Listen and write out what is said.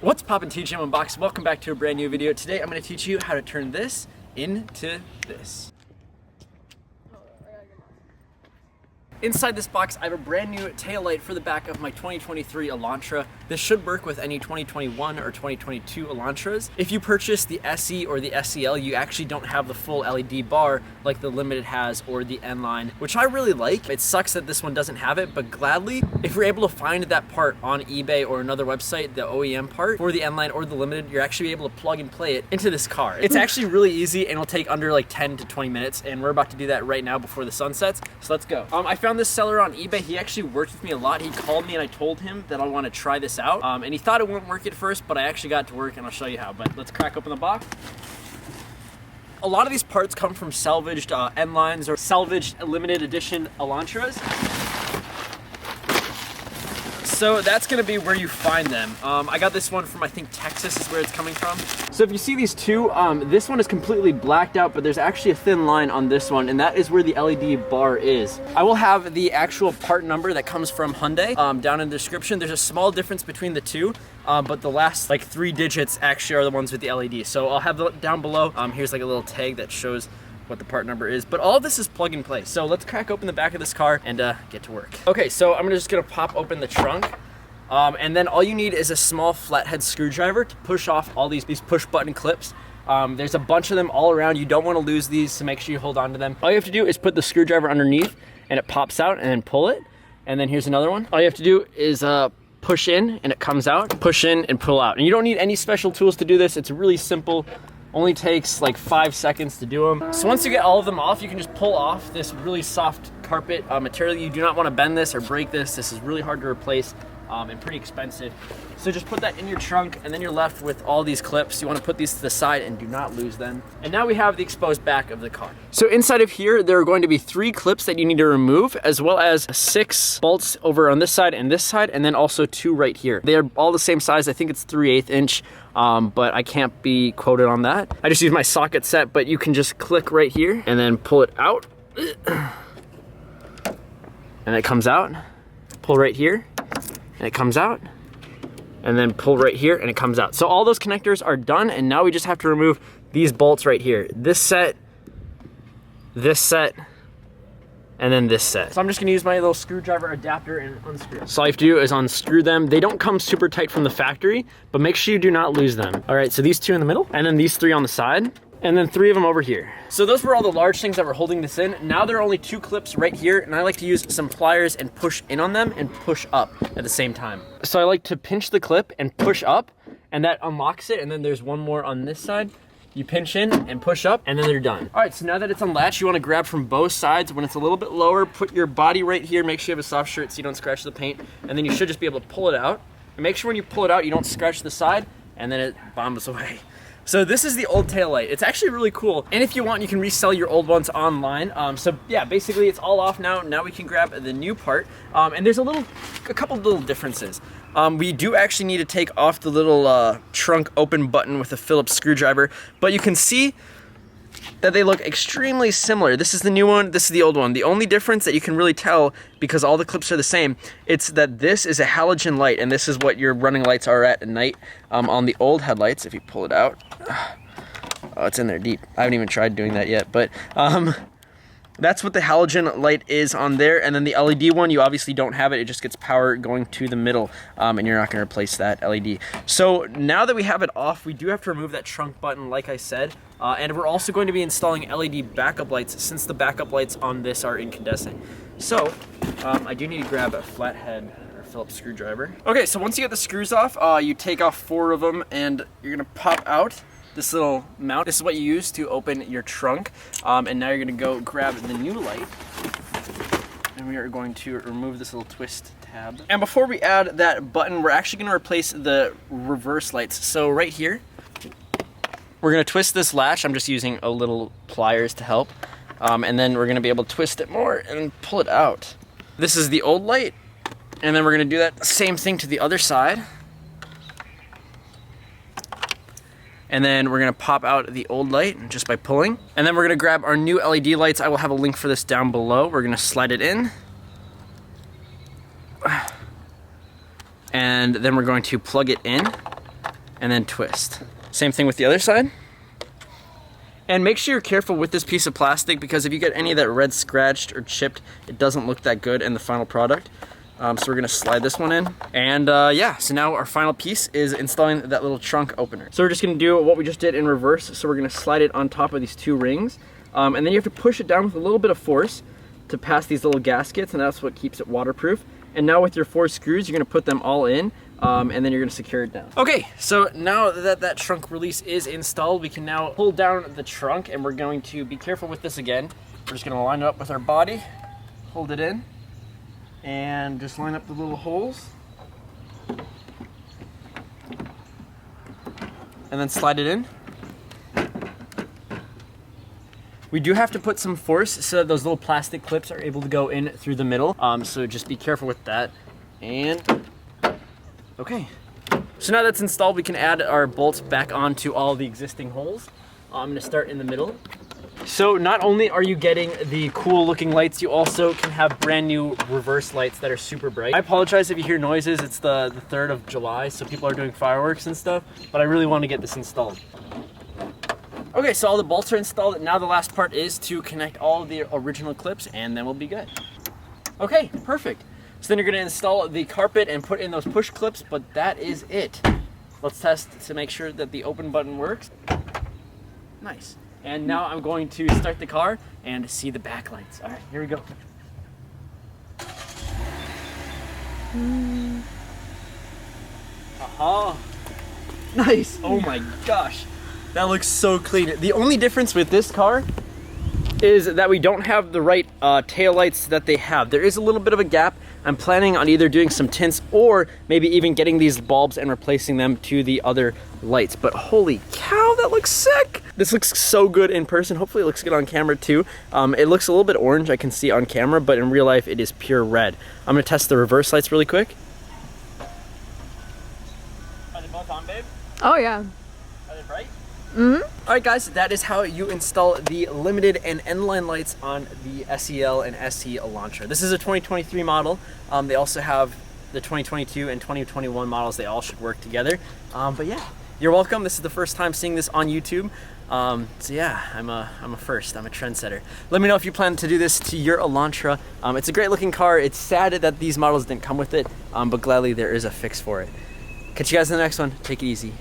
What's poppin' TJ Unbox? Welcome back to a brand new video. Today I'm going to teach you how to turn this into this. Inside this box, I have a brand new taillight for the back of my 2023 Elantra. This should work with any 2021 or 2022 Elantras. If you purchase the SE or the SEL, you actually don't have the full LED bar like the Limited has or the N line, which I really like. It sucks that this one doesn't have it, but gladly, if you're able to find that part on eBay or another website, the OEM part for the N line or the Limited, you're actually able to plug and play it into this car. It's actually really easy and it'll take under like 10 to 20 minutes, and we're about to do that right now before the sun sets. So let's go. I found this seller on eBay. He actually worked with me a lot. He called me and I told him that I want to try this out. And he thought it wouldn't work at first, but I actually got it to work and I'll show you how. But let's crack open the box. A lot of these parts come from salvaged N lines or salvaged limited edition Elantras. So that's gonna be where you find them. I got this one from, I think Texas is where it's coming from. So if you see these two, this one is completely blacked out, but there's actually a thin line on this one, and that is where the LED bar is. I will have the actual part number that comes from Hyundai down in the description. There's a small difference between the two, but the last like 3 digits actually are the ones with the LED. So I'll have that down below. Here's like a little tag that shows what the part number is, but all of this is plug and play. So let's crack open the back of this car and get to work. Okay, so I'm just gonna pop open the trunk. And then all you need is a small flathead screwdriver to push off all these push button clips. There's a bunch of them all around. You don't want to lose these, so make sure you hold on to them. All you have to do is put the screwdriver underneath and it pops out, and then pull it. And then here's another one. All you have to do is push in and it comes out, push in and pull out. And you don't need any special tools to do this. It's really simple. Only takes like 5 seconds to do them. So once you get all of them off, you can just pull off this really soft carpet material. You do not want to bend this or break this. This is really hard to replace and pretty expensive. So just put that in your trunk, and then you're left with all these clips. You want to put these to the side and do not lose them. And now we have the exposed back of the car. So inside of here, there are going to be 3 clips that you need to remove, as well as 6 bolts over on this side, and then also 2 right here. They are all the same size. I think it's 3/8 inch. But I can't be quoted on that. I just use my socket set, but you can just click right here and then pull it out. And it comes out. Pull right here and it comes out. And then pull right here and it comes out. So all those connectors are done, and now we just have to remove these bolts right here. This set, and then this set. So I'm just gonna use my little screwdriver adapter and unscrew. So all you have to do is unscrew them. They don't come super tight from the factory, but make sure you do not lose them. All right, so these 2 in the middle, and then these 3 on the side, and then 3 of them over here. So those were all the large things that were holding this in. Now there are only 2 clips right here, and I like to use some pliers and push in on them and push up at the same time. So I like to pinch the clip and push up, and that unlocks it, and then there's one more on this side. You pinch in and push up, and then they're done. All right, so now that it's unlatched, you wanna grab from both sides. When it's a little bit lower, put your body right here, make sure you have a soft shirt so you don't scratch the paint, and then you should just be able to pull it out. And make sure when you pull it out, you don't scratch the side, and then it bombs away. So this is the old taillight. It's actually really cool. And if you want, you can resell your old ones online. So yeah, basically it's all off now. Now we can grab the new part. And there's a couple little differences. We do actually need to take off the little trunk open button with a Phillips screwdriver, but you can see that they look extremely similar. This is the new one, this is the old one. The only difference that you can really tell, because all the clips are the same, it's that this is a halogen light, and this is what your running lights are at night. On the old headlights, if you pull it out, oh, it's in there deep. I haven't even tried doing that yet, but that's what the halogen light is on there. And then the LED one, you obviously don't have it. It just gets power going to the middle, and you're not gonna replace that LED. So now that we have it off, we do have to remove that trunk button, like I said. And we're also going to be installing LED backup lights, since the backup lights on this are incandescent. So I do need to grab a flathead or Phillips screwdriver. Okay, so once you get the screws off, you take off 4 of them, and you're gonna pop out this little mount. This is what you use to open your trunk. And now you're gonna go grab the new light, and we are going to remove this little twist tab. And before we add that button, we're actually gonna replace the reverse lights. So right here, we're gonna twist this latch. I'm just using a little pliers to help. And then we're gonna be able to twist it more and pull it out. This is the old light. And then we're gonna do that same thing to the other side. And then we're gonna pop out the old light just by pulling. And then we're gonna grab our new LED lights. I will have a link for this down below. We're gonna slide it in. And then we're going to plug it in. and then twist. Same thing with the other side. And make sure you're careful with this piece of plastic, because if you get any of that red scratched or chipped, it doesn't look that good in the final product. So we're gonna slide this one in. And yeah, so now our final piece is installing that little trunk opener. So we're just gonna do what we just did in reverse. So we're gonna slide it on top of these two rings. And then you have to push it down with a little bit of force to pass these little gaskets, and that's what keeps it waterproof. And now with your 4 screws, you're gonna put them all in, and then you're gonna secure it down. Okay, so now that that trunk release is installed, we can now pull down the trunk, and we're going to be careful with this again. We're just gonna line it up with our body, hold it in, and just line up the little holes. And then slide it in. We do have to put some force so that those little plastic clips are able to go in through the middle. So just be careful with that. And, okay. So now that's installed, we can add our bolts back onto all the existing holes. I'm gonna start in the middle. So not only are you getting the cool looking lights, you also can have brand new reverse lights that are super bright. I apologize if you hear noises, it's the 3rd of July, so people are doing fireworks and stuff, but I really want to get this installed. Okay, so all the bolts are installed. Now the last part is to connect all of the original clips, and then we'll be good. Okay, perfect. So then you're gonna install the carpet and put in those push clips, but that is it. Let's test to make sure that the open button works. Nice. And now I'm going to start the car and see the back lights. All right, here we go. Aha. Nice. Oh my gosh. That looks so clean. The only difference with this car is that we don't have the right tail lights that they have. There is a little bit of a gap. I'm planning on either doing some tints or maybe even getting these bulbs and replacing them to the other lights. But holy cow, that looks sick. This looks so good in person. Hopefully it looks good on camera too. It looks a little bit orange, I can see on camera, but in real life it is pure red. I'm gonna test the reverse lights really quick. Are they both on, babe? Oh yeah. Are they bright? Mm-hmm. All right guys, that is how you install the limited and N-line lights on the SEL and SE Elantra. This is a 2023 model. They also have the 2022 and 2021 models. They all should work together. But yeah, you're welcome. This is the first time seeing this on YouTube. So yeah, I'm a first, I'm a trendsetter. Let me know if you plan to do this to your Elantra. It's a great looking car. It's sad that these models didn't come with it, but gladly there is a fix for it. Catch you guys in the next one. Take it easy.